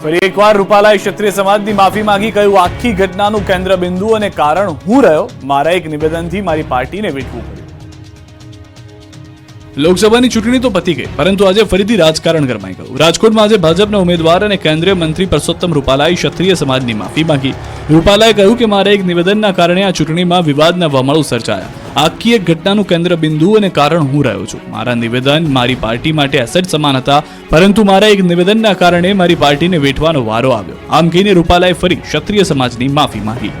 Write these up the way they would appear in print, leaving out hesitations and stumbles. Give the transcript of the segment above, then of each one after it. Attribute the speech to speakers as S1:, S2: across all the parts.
S1: ફરી એકવાર રૂપાલાએ ક્ષત્રિય સમાજની માફી માંગી, કહ્યું આખી ઘટનાનું કેન્દ્ર બિંદુ અને કારણ હું રહ્યો, મારા એક નિવેદનથી મારી પાર્ટીને વેઠવું પડ્યું। લોકસભાની ચૂંટણી તો પતી ગઈ, પરંતુ આજે ફરીથી રાજકારણ ગરમાઈ ગયું। રાજકોટમાં આજે ભાજપના ઉમેદવાર અને કેન્દ્રીય મંત્રી પરસોત્તમ રૂપાલાએ ક્ષત્રિય સમાજની માફી માંગી। રૂપાલાએ કહ્યું કે મારા એક નિવેદનના કારણે આ ચૂંટણીમાં વિવાદના વમળો સર્જાયા। આખી એક ઘટનાનું કેન્દ્ર બિંદુ અને કારણ હું રહ્યો છું। મારા નિવેદન મારી પાર્ટી માટે એસેટ સમાન હતા, પરંતુ મારા એક નિવેદનના કારણે મારી પાર્ટીને વેઠવાનો વારો આવ્યો। આમ કહીને રૂપાલાએ ફરી ક્ષત્રિય સમાજની માફી માંગી।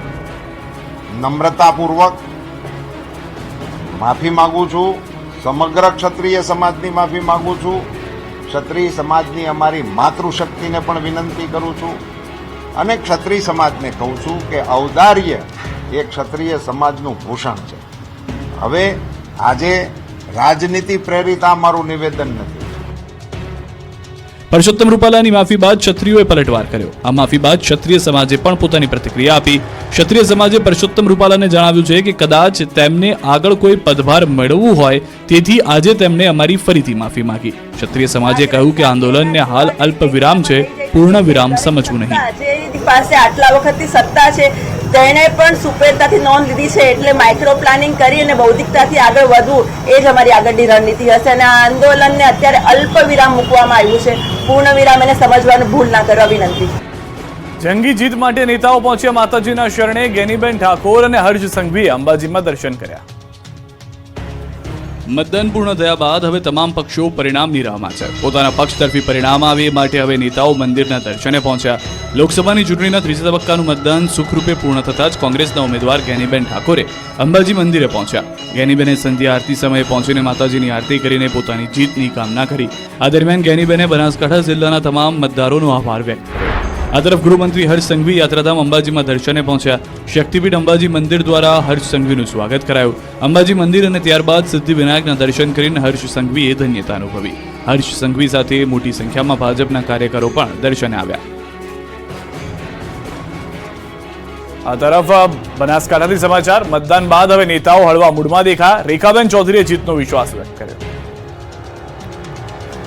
S2: નમ્રતાપૂર્વક માફી માંગુ છું, સમગ્ર ક્ષત્રિય સમાજની માફી માંગુ છું। ક્ષત્રિય સમાજની અમારી માતૃશક્તિને પણ વિનંતી કરું છું અને ક્ષત્રિય સમાજને કહું છું કે ઔદાર્ય એ ક્ષત્રિય સમાજનું ભૂષણ છે। હવે આજે રાજનીતિ પ્રેરિત આ મારું નિવેદન નથી।
S1: પરસોત્તમ રૂપાલાની માફી બાદ ક્ષત્રિયોએ પલટવાર કર્યો। આ માફી બાદ ક્ષત્રિય સમાજે પણ પોતાની પ્રતિક્રિયા આપી। ક્ષત્રિય સમાજે પરસોત્તમ રૂપાલાને જણાવ્યું છે કે કદાચ તેમને આગળ કોઈ પદભાર મેળવવું હોય, તેથી આજે તેમણે અમારી ફરીથી માફી માંગી। ક્ષત્રિય સમાજે કહ્યું કે આંદોલનને હાલ અલ્પ વિરામ છે, પૂર્ણ વિરામ સમજવું નહીં।
S3: પાસે આટલા વખતથી સત્તા છે, તેણે પણ સુપેરતાથી નોંધ લીધી છે, એટલે માઇક્રો પ્લાનિંગ કરી અને બૌદ્ધિકતાથી આગળ વધવું એ જ અમારી આગળની રણનીતિ હશે। અને આ આંદોલનને અત્યારે અલ્પ વિરામ મૂકવામાં આવ્યું છે, પૂર્ણ વિરામ એને સમજવાનું ભૂલ ના કરવા વિનંતી।
S1: જંગી જીત માટે નેતાઓ પહોંચ્યા માતાજીના શરણે। ગેનીબેન ઠાકોર અને હર્ષ સંઘવીએ અંબાજીમાં દર્શન કર્યા। મતદાન પૂર્ણ થયા બાદ હવે તમામ પક્ષો પરિણામની રાહમાં છે। પોતાના પક્ષ તરફી પરિણામ આવે એ માટે હવે નેતાઓ મંદિરના દર્શને પહોંચ્યા। લોકસભાની ચૂંટણીના ત્રીજા તબક્કાનું મતદાન સુખરૂપે પૂર્ણ થતાં જ કોંગ્રેસના ઉમેદવાર ગેનીબેન ઠાકોરે અંબાજી મંદિરે પહોંચ્યા। ગેનીબેને સંધ્યા આરતી સમયે પહોંચીને માતાજીની આરતી કરીને પોતાની જીતની કામના કરી। આ દરમિયાન ગેનીબેને બનાસકાંઠા જિલ્લાના તમામ મતદારોનો આભાર વ્યક્ત કર્યો। આ તરફ ગૃહમંત્રી હર્ષ સંઘવી યાત્રાધામ અંબાજીમાં દર્શને પહોંચ્યા। શક્તિપીઠ અંબાજી મંદિર દ્વારા હર્ષ સંઘવીનું સ્વાગત કરાયું। અંબાજી મંદિર અને ત્યારબાદ સિદ્ધિવિનાયકના દર્શન કરીને હર્ષ સંઘવીએ ધન્યતા અનુભવી। હર્ષ સંઘવી સાથે મોટી સંખ્યામાં ભાજપના કાર્યકરો પણ દર્શને આવ્યા। આ તરફ બનાસકાંઠાથી સમાચાર। મતદાન બાદ હવે નેતાઓ હળવા મૂડમાં દેખાયા। રેખાબેન ચૌધરીએ જીતનો વિશ્વાસ વ્યક્ત કર્યો।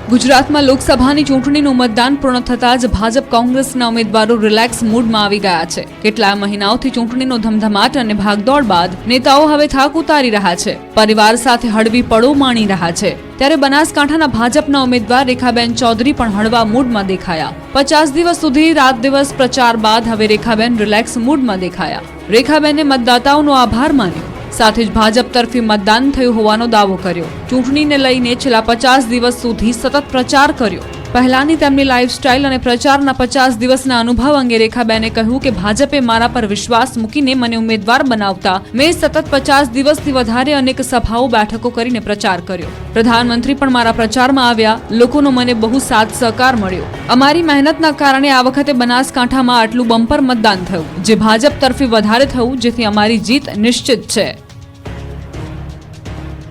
S4: ગુજરાતમાં લોકસભાની ચૂંટણીનું મતદાન પૂર્ણ થતાં જ ભાજપ કોંગ્રેસના ઉમેદવારો રિલેક્સ મૂડમાં આવી ગયા છે। કેટલાય મહિનાઓથી ચૂંટણીનો ધમધમાટ અને ભાગદોડ બાદ નેતાઓ હવે થાક ઉતારી રહ્યા છે, પરિવાર સાથે હળવી પળો માણી રહ્યા છે। ત્યારે બનાસકાંઠાના ભાજપના ઉમેદવાર રેખાબેન ચૌધરી પણ હળવા મૂડમાં દેખાયા। 50 દિવસ સુધી રાત દિવસ પ્રચાર બાદ હવે રેખાબેન રિલેક્સ મૂડમાં દેખાયા। રેખાબેને મતદાતાઓનો આભાર માન્યો, સાથે જ ભાજપ તરફી મતદાન થયું હોવાનો દાવો કર્યો। ચૂંટણીને લઈને છેલ્લા 50 દિવસ સુધી સતત પ્રચાર કર્યો। પહેલાની તેમની લાઇફસ્ટાઇલ અને પ્રચારના 50 દિવસના અનુભવ અંગે રેખાબેને કહ્યું કે ભાજપે મારા પર વિશ્વાસ મૂકીને મને ઉમેદવાર બનાવતા મેં સતત 50 દિવસથી વધારે અનેક સભાઓ બેઠકો કરીને પ્રચાર કર્યો। પ્રધાનમંત્રી પણ મારા પ્રચારમાં આવ્યા, લોકોનો મને બહુ સાથ સહકાર મળ્યો। અમારી મહેનતના કારણે આ વખતે બનાસકાંઠામાં આટલું બમ્પર મતદાન થયું, જે ભાજપ તરફી વધારે થયું, જેથી અમારી જીત નિશ્ચિત છે।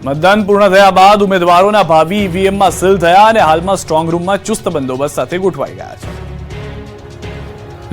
S1: મતદાન પૂર્ણ થયા બાદ ઉમેદવારોના ભાવિ ઈવીએમમાં સીલ થયા અને હાલમાં સ્ટ્રોંગ રૂમમાં ચુસ્ત બંદોબસ્ત સાથે ગોઠવાઈ ગયા છે।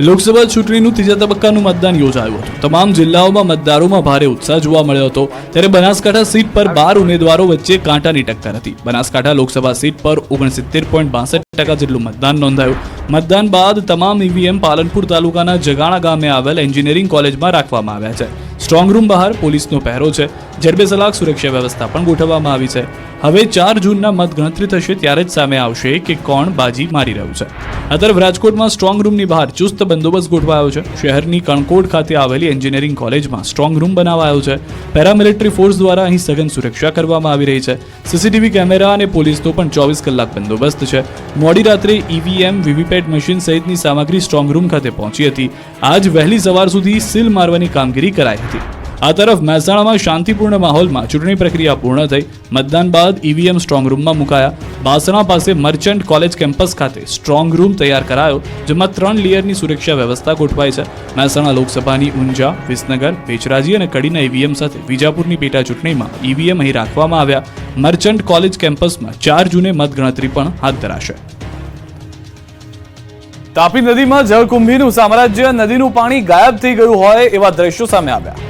S1: લોકસભા ચૂંટણીનું ત્રીજા તબક્કાનું મતદાન યોજાયું હતું। તમામ જિલ્લાઓમાં મતદારોમાં ભારે ઉત્સાહ જોવા મળ્યો હતો। ત્યારે બનાસકાંઠા સીટ પર 12 ઉમેદવારો વચ્ચે કાંટાની ટક્કર હતી। બનાસકાંઠા લોકસભા સીટ પર 69.62% જેટલું મતદાન નોંધાયું। મતદાન બાદ તમામ ઈવીએમ પાલનપુર તાલુકાના જગાણા ગામે આવેલ એન્જિનિયરિંગ કોલેજમાં રાખવામાં આવ્યા છે। સ્ટ્રોંગ રૂમ બહાર પોલીસનો પહેરો છે। જડબેસલાક સુરક્ષા વ્યવસ્થા પણ ગોઠવવામાં આવી છે। હવે 4 જૂનના મતગણતરી થશે ત્યારે જ સામે આવશે કે કોણ બાજી મારી રહ્યું છે। આ તરફ રાજકોટમાં સ્ટ્રોંગ રૂમની બહાર ચુસ્ત બંદોબસ્ત ગોઠવાયો છે। શહેરની કણકોટ ખાતે આવેલી એન્જિનિયરિંગ કોલેજમાં સ્ટ્રોંગ રૂમ બનાવાયો છે। પેરામિલિટરી ફોર્સ દ્વારા અહીં સઘન સુરક્ષા કરવામાં આવી રહી છે। સીસીટીવી કેમેરા અને પોલીસનો પણ 24 કલાક બંદોબસ્ત છે। મોડી રાત્રે ઈવીએમ, વીવીપેટ મશીન સહિતની સામગ્રી સ્ટ્રોંગ રૂમ ખાતે પહોંચી હતી। આજ વહેલી સવાર સુધી સીલ મારવાની કામગીરી કરાઈ હતી। આ તરફ મહેસાણામાં શાંતિપૂર્ણ માહોલમાં ચૂંટણી પ્રક્રિયા પૂર્ણ થઈ। મતદાન બાદ ઈવીએમ સ્ટ્રોંગ રૂમમાં મુકાયા। બાસણા પાસે મર્ચન્ટ કોલેજ કેમ્પસ ખાતે સ્ટ્રોંગ રૂમ તૈયાર કરાયો, જેમાં 3 લેયરની સુરક્ષા વ્યવસ્થા ગોઠવાઈ છે। મહેસાણા લોકસભાની ઊંઝા, વિસનગર, બેચરાજી અને કડીના ઈવીએમ સાથે વિજાપુરની પેટા ચૂંટણીમાં ઈવીએમ અહીં રાખવામાં આવ્યા। મર્ચન્ટ કોલેજ કેમ્પસમાં 4 જૂને મતગણતરી પણ હાથ ધરાશે। તાપી નદીમાં જળકુંભીનું સામ્રાજ્ય। નદીનું પાણી ગાયબ થઈ ગયું હોય એવા દ્રશ્યો સામે આવ્યા।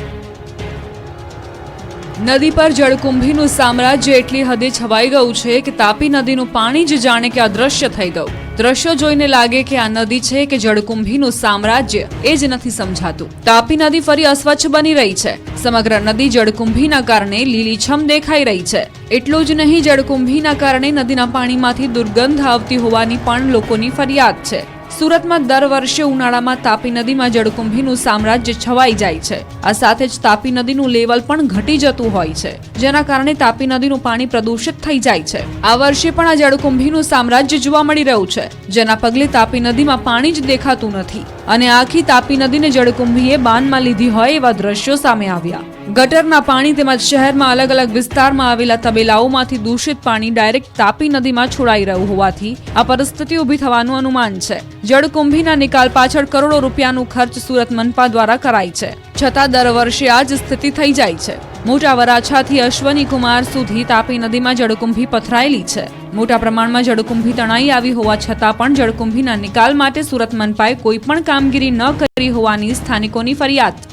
S4: નદી પર જળકુંભીનું સામ્રાજ્ય એટલી હદે છવાઈ ગયું છે કે તાપી નદીનું પાણી જ જાણે કે અદૃશ્ય થઈ ગયું। દ્રશ્યો જોઈને લાગે કે આ નદી છે કે જળકુંભીનું સામ્રાજ્ય એ જ નથી સમજાતું. તાપી નદી ફરી અસ્વચ્છ બની રહી છે. સમગ્ર નદી જળકુંભીના કારણે લીલીછમ દેખાઈ રહી છે. એટલું જ નહીં, જળકુંભીના કારણે નદીના પાણીમાંથી દુર્ગંધ આવતી હોવાની પણ લોકોની ફરિયાદ છે. સુરતમાં દર વર્ષે ઉનાળામાં તાપી નદીમાં જળકુંભીનું સામ્રાજ્ય છવાઈ જાય છે. આ સાથે જ તાપી નદીનું લેવલ પણ ઘટી જતું હોય છે, જેના કારણે તાપી નદીનું પાણી પ્રદૂષિત થઈ જાય છે. આ વર્ષે પણ આ જળકુંભીનું સામ્રાજ્ય જોવા મળી રહ્યું છે, જેના પગલે તાપી નદીમાં પાણી જ દેખાતું નથી અને આખી તાપી નદીને જળકુંભીએ બાનમાં લીધી હોય એવા દ્રશ્યો સામે આવ્યા. ગટરના પાણી તેમજ શહેરમાં અલગ અલગ વિસ્તારમાં આવેલા તબેલાઓમાંથી દૂષિત પાણી ડાયરેક્ટ તાપી નદીમાં છોડાઈ રહ્યું હોવાથી આ પરિસ્થિતિ ઊભી થવાનું અનુમાન છે. જળકુંભીના નિકાલ પાછળ કરોડો રૂપિયાનું ખર્ચ સુરત મનપા દ્વારા કરાય છે, છતાં દર વર્ષે આ જ સ્થિતિ થઈ જાય છે. મોટા વરાછાથી અશ્વની કુમાર સુધી તાપી નદીમાં જળકુંભી પથરાયેલી છે. મોટા પ્રમાણમાં જળકુંભી તણાઈ આવી હોવા છતાં પણ જળકુંભીના નિકાલ માટે સુરત મનપાએ કોઈ પણ કામગીરી ન કરી હોવાની સ્થાનિકોની ફરિયાદ.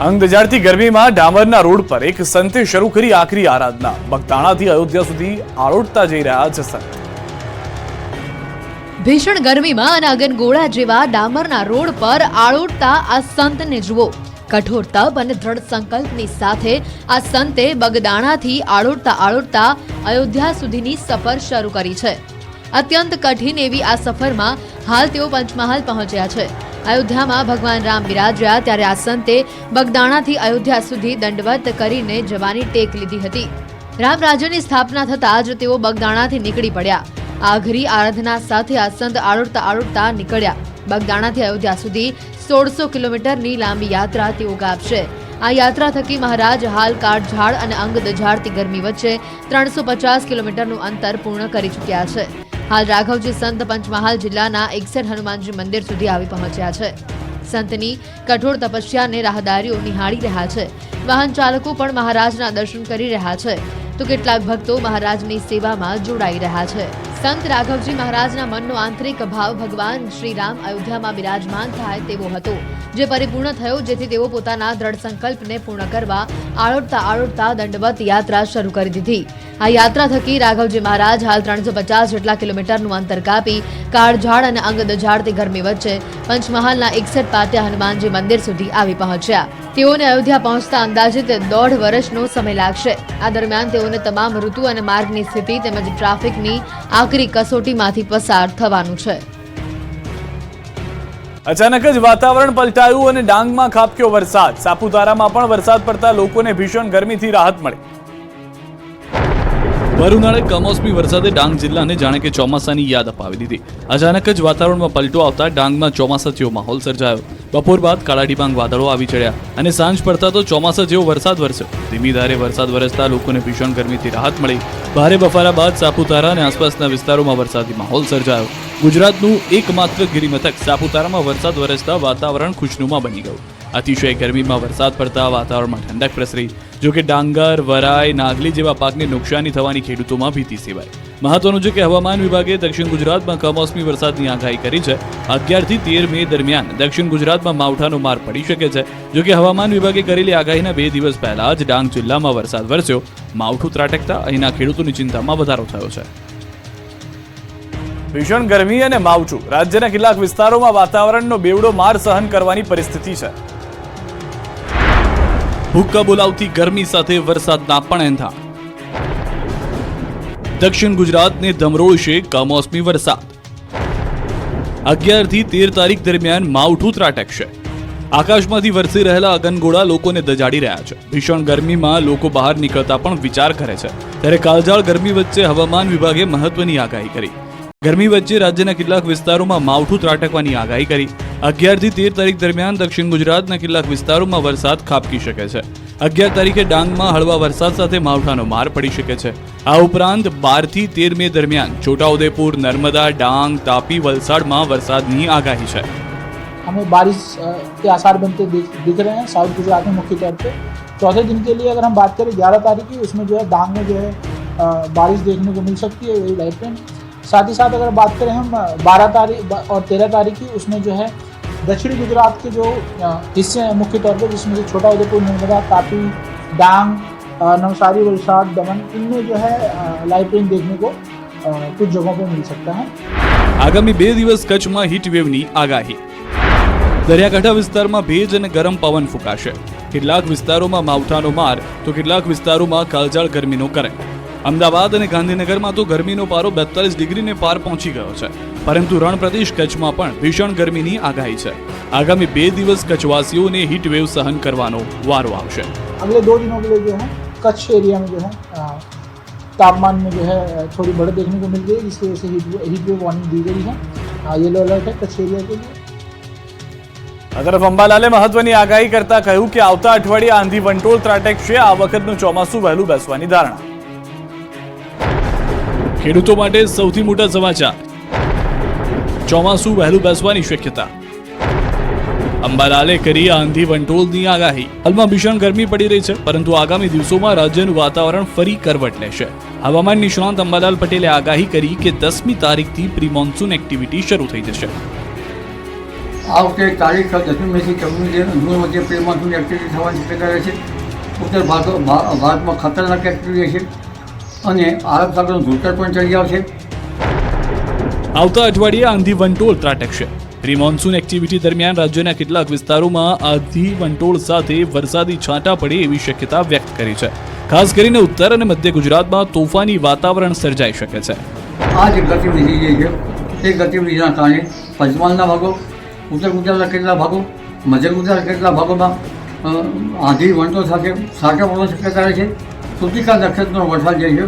S1: અંગ દજાડતી ગરમીમાં ડામરના રોડ પર એક સંતે શરૂ કરી આખરી આરાધના. બગદાણાથી અયોધ્યા સુધી આળોટતા જઈ રહ્યા છે સંત.
S5: ભીષણ ગરમીમાં અને અગનગોળા જેવા ડામરના રોડ પર આળોટતા આ સંતને જુઓ. કઠોર તપ અને દ્રઢ સંકલ્પની સાથે આ સંતે બગદાણાથી આળોટતા અયોધ્યા સુધીની સફર શરૂ કરી છે. અત્યંત કઠિન એવી આ સફરમાં હાલ તેઓ પંચમહાલ પહોંચ્યા છે. અયોધ્યામાં ભગવાન રામ બિરાજ્યા ત્યારે આ સંતે બગદાણાથી અયોધ્યા સુધી દંડવત કરીને જવાની ટેક લીધી હતી. રામ રાજ્યની સ્થાપના થતાં જ તેઓ બગદાણાથી નીકળી પડ્યા. આખરી આરાધના સાથે આ સંત આળોટતા નીકળ્યા. બગદાણાથી અયોધ્યા સુધી 1600 કિલોમીટરની લાંબી યાત્રા તેઓ કાપશે. આ યાત્રા થકી મહારાજ હાલ કાળઝાળ અને અંગ દઝાડતી ગરમી વચ્ચે 350 કિલોમીટરનું અંતર પૂર્ણ કરી ચૂક્યા છે. હાલ રાઘવજી સંત પંચમહાલ જિલ્લાના 61 હનુમાનજી મંદિર સુધી આવી પહોંચ્યા છે. સંતની કઠોર તપસ્યાને રાહદારીઓ નિહાળી રહ્યા છે. વાહન ચાલકો પણ મહારાજના દર્શન કરી રહ્યા છે, તો કેટલાક ભક્તો મહારાજની સેવામાં જોડાઈ રહ્યા છે. સંત રાઘવજી મહારાજના મનનો આંતરિક ભાવ ભગવાન શ્રી રામ અયોધ્યામાં બિરાજમાન થાય તેવો હતો, જે પરિપૂર્ણ થયો, જેથી તેઓ પોતાના દ્રઢ સંકલ્પને પૂર્ણ કરવા આળોટતા દંડવત યાત્રા શરૂ કરી દીધી. આ યાત્રા થકી રાઘવજી મહારાજ હાલ 350 જેટલા કિલોમીટરનું અંતર કાપી કાળઝાળ અને અંગ દઝાડતી ગરમી વચ્ચે પંચમહાલના 61 પાટિયા હનુમાનજી મંદિર સુધી આવી પહોંચ્યા. તેઓને અયોધ્યા પહોંચતા અંદાજિત 1.5 વર્ષનો સમય લાગશે. આ દરમિયાન તેઓને તમામ ઋતુ અને માર્ગની સ્થિતિ તેમજ ટ્રાફિકની આકરી કસોટીમાંથી પસાર થવાનું છે.
S1: અચાનક જ વાતાવરણ પલટાયું અને ડાંગમાં ખાબક્યો વરસાદ. સાપુતારામાં પણ વરસાદ પડતા લોકોને ભીષણ ગરમીથી રાહત મળી. ભર ઉનાળે કમોસમી વરસાદે ડાંગ જિલ્લાને જાણે કે ચોમાસાની યાદ અપાવી દીધી. અચાનક જ વાતાવરણમાં પલટો આવતા ડાંગમાં ચોમાસા જેવો માહોલ સર્જાયો. બપોર બાદ કાળા ડિબાંગ વાદળો આવી ચડ્યા અને સાંજ પડતા તો ચોમાસા જેવો વરસાદ વરસ્યો. ધીમી ધારે વરસાદ વરસતા લોકોને ભીષણ ગરમીથી રાહત મળી. ભારે બફારા બાદ સાપુતારા અને આસપાસના વિસ્તારોમાં વરસાદી માહોલ સર્જાયો. ગુજરાતનું એકમાત્ર ગિરિમથક સાપુતારામાં વરસાદ વરસતા વાતાવરણ ખુશનુમા બની ગયું. અતિશય ગરમીમાં વરસાદ પડતા વાતાવરણમાં ઠંડક પ્રસરી. જોકે ડાંગર, વરાઈ, નાગલી જેવા પાકને નુકસાની થવાની ખેડૂતોમાં ભીતિ સેવાય. મહત્વનું છે કે હવામાન વિભાગે દક્ષિણ ગુજરાતમાં કમોસમી વરસાદની આગાહી કરી છે. 11 થી 13 મે દરમિયાન દક્ષિણ ગુજરાતમાં માવઠાનો માર પડી શકે છે. જોકે હવામાન વિભાગે કરેલી આગાહીના 2 દિવસ પહેલા જ ડાંગ જિલ્લામાં વરસાદ વરસ્યો. માવઠું ત્રાટકતા અહીંના ખેડૂતોની ચિંતામાં વધારો થયો છે. ભીષણ ગરમી અને માવઠું. રાજ્યના કેટલાક વિસ્તારોમાં વાતાવરણનો બેવડો માર સહન કરવાની પરિસ્થિતિ છે. ભૂક્કા બોલાવતી ગરમી સાથે વરસાદના પણ એંધાણ. દક્ષિણ ગુજરાતને ધમરોળશે કમોસમી વરસાદ. 11 થી 13 તારીખ દરમિયાન માવઠું ત્રાટકશે. આકાશમાંથી વરસી રહેલા અગનગોળા લોકોને દજાડી રહ્યા છે. ભીષણ ગરમીમાં લોકો બહાર નીકળતા પણ વિચાર કરે છે. ત્યારે કાળઝાળ ગરમી વચ્ચે હવામાન વિભાગે મહત્વની આગાહી કરી. ગરમી વચ્ચે રાજ્યના કેટલાક વિસ્તારોમાં માવઠું ત્રાટકવાની આગાહી કરી. 11 થી 13 તારીખ દરમિયાન દક્ષિણ ગુજરાતના કેટલાક વિસ્તારોમાં વરસાદ ખાબકી શકે છે. 11 તારીખે ડાંગમાં હળવા વરસાદ સાથે માવઠાનો માર પડી શકે છે. આ ઉપરાંત 12 થી 13 મે દરમિયાન છોટાઉદેપુર, નર્મदा, डांग, तापी, वलसाड़ में वरसादनी आगाही है.
S6: हमें बारिश के आसार बनते दिख रहे हैं साउथ गुजरात में मुख्य तौर पे. चौथे दिन के लिए अगर हम बात करें 11 तारीख की, उसमें जो है डांग में जो है बारिश देखने को मिल सकती है, वही लाइट रेन. साथ ही साथ अगर बात करें हम 12 तारीख और 13 तारीख की, उसमें जो है दक्षिणी गुजरात के जो हिस्से हैं मुख्य तौर पे, जिसमें से छोटाउदेपुर, नर्मदा, तापी, डांग, नवसारी, वलसाड़, दमन, इनमें जो है लाइट रेन देखने को कुछ जगहों पे मिल सकता है।
S1: આગામી 2 દિવસ કચ્છમાં હીટ વેવની આગાહી. દરિયાકાંઠા વિસ્તારમાં ભેજ અને ગરમ પવન ફૂંકાશે. કેટલાક વિસ્તારોમાં માવઠાનો માર તો કેટલાક વિસ્તારોમાં કાળઝાળ ગરમીનો કરંટ. અમદાવાદ અને ગાંધીનગરમાં તો ગરમીનો પારો 42 ડિગ્રીને પાર પહોંચી ગયો છે, પરંતુ રણ પ્રદેશ કચ્છમાં પણ ભીષણ ગરમીની આગાહી છે. આગામી 2 દિવસ કચ્છવાસીઓને હીટ વેવ સહન કરવાનો વારો આવશે.
S6: अगले 2 दिनों के लिए जो है कच्छ एरिया में जो है तापमान में जो है थोड़ी बढ़त देखने को मिल गई, जिसकी वजह से हीट वेव वार्निंग दी गई है। येलो अलर्ट है कच्छ एरिया के लिए।
S1: આ તરફ અંબાલાલે મહત્વની આગાહી કરતા કહ્યું કે આવતા અઠવાડિયે આંધી વંટોળ ત્રાટકશે. આ વખતનું ચોમાસું વહેલું બેસવાની ધારણા. ખેડૂતો માટે સૌથી મોટા સમાચાર. ચોમાસું વહેલું બેસવાની શક્યતા. અંબાલાલે કરી આંધી વંટોળની આગાહી. હાલમાં ભીષણ ગરમી પડી રહી છે, પરંતુ આગામી દિવસોમાં રાજ્યનું વાતાવરણ ફરી કરવટ લેશે. હવામાન નિષ્ણાંત અંબાલાલ પટેલે આગાહી કરી કે 10મી તારીખથી પ્રી મોન્સૂન એક્ટિવિટી શરૂ થઈ જશે.
S7: આ વખતે તારીખ 10મી મેથી 14મી જૂન વચ્ચે પ્રી મોન્સૂન એક્ટિવિટી થવાની શક્યતા રહેશે. ઉત્તર ભારતમાં ખતરનાક એક્ટિવિટી છે અને અરબ સાગરનું ધૂળતર પણ ચડી આવશે.
S1: આવતા અઠવાડિયે આંધી વંટોળ ત્રાટકશે. પ્રી મોન્સૂન એક્ટિવિટી દરમિયાન રાજ્યના કેટલાક વિસ્તારોમાં આંધી વંટોળ સાથે વરસાદી છાંટા પડે એવી શક્યતા વ્યક્ત કરી છે. ખાસ કરીને ઉત્તર અને મધ્ય ગુજરાતમાં તોફાની વાતાવરણ સર્જાઈ શકે છે.
S7: આ જે ગતિવિધિ જે છે તે ગતિવિધિના કારણે પંચમહાલના ભાગો, ઉત્તર ગુજરાતના કેટલાક ભાગો, મધ્ય ગુજરાતના કેટલાક ભાગોમાં આંધી વંટોળ સાથે છાંટા પડવાની શક્યતા રહે છે. કૃતિકા નક્ષત્રનો વરસાદ જે છે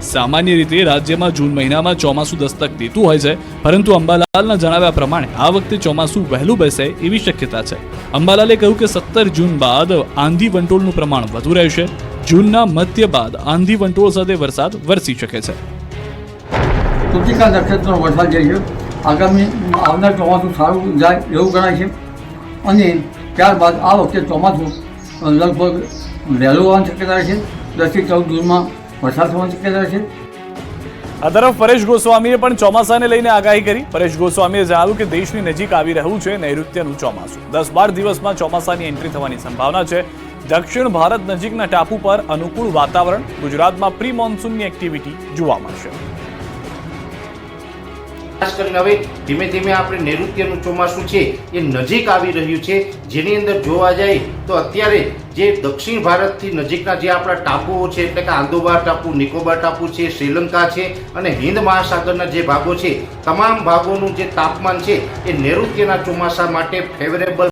S1: સામાન્ય રીતે રાજ્યમાં જૂન મહિનામાં ચોમાસું દસ્તક દેતું હોય છે, પરંતુ અંબાલાલના જણાવ્યા પ્રમાણે આ વખતે ચોમાસું વહેલું બેસે એવી શક્યતા છે. અંબાલાલે કહ્યું કે 17 જૂન બાદ આંધી વંટોળનું પ્રમાણ વધુ રહેશે. જૂનના મધ્ય બાદ આંધી વંટોળ સાથે વરસાદ વરસી શકે છે.
S7: કૃતિકા નક્ષત્રનો વરસાદ જે છે આગામી આવનાર ચોમાસું સારું જાય એવું ગણાય છે અને ત્યારબાદ આ વખતે ચોમાસું લગભગ વહેલું આવવાની શક્યતા રહે છે. 10 થી 14 જૂનમાં વરસાદ થવાની શક્યતા છે.
S1: આ તરફ પરેશ ગોસ્વામીએ પણ ચોમાસાને લઈને આગાહી કરી. પરેશ ગોસ્વામીએ જણાવ્યું કે દેશની નજીક આવી રહ્યું છે નૈઋત્યનું ચોમાસું. 10-12 દિવસમાં ચોમાસાની એન્ટ્રી થવાની સંભાવના છે. દક્ષિણ ભારત નજીકના ટાપુ પર અનુકૂળ વાતાવરણ. ગુજરાતમાં પ્રી મોન્સૂનની એક્ટિવિટી જોવા મળશે.
S8: ખાસ કરીને હવે ધીમે ધીમે આપણે નૈઋત્યનું ચોમાસું છે એ નજીક આવી રહ્યું છે, જેની અંદર જોવા જાય તો અત્યારે જે દક્ષિણ ભારતથી નજીકના જે આપણા ટાપુઓ છે, એટલે કે આંદોબાર ટાપુ, નિકોબાર ટાપુ છે, શ્રીલંકા છે અને હિન્દ મહાસાગરના જે ભાગો છે, તમામ ભાગોનું જે તાપમાન છે એ નૈઋત્યના ચોમાસા માટે ફેવરેબલ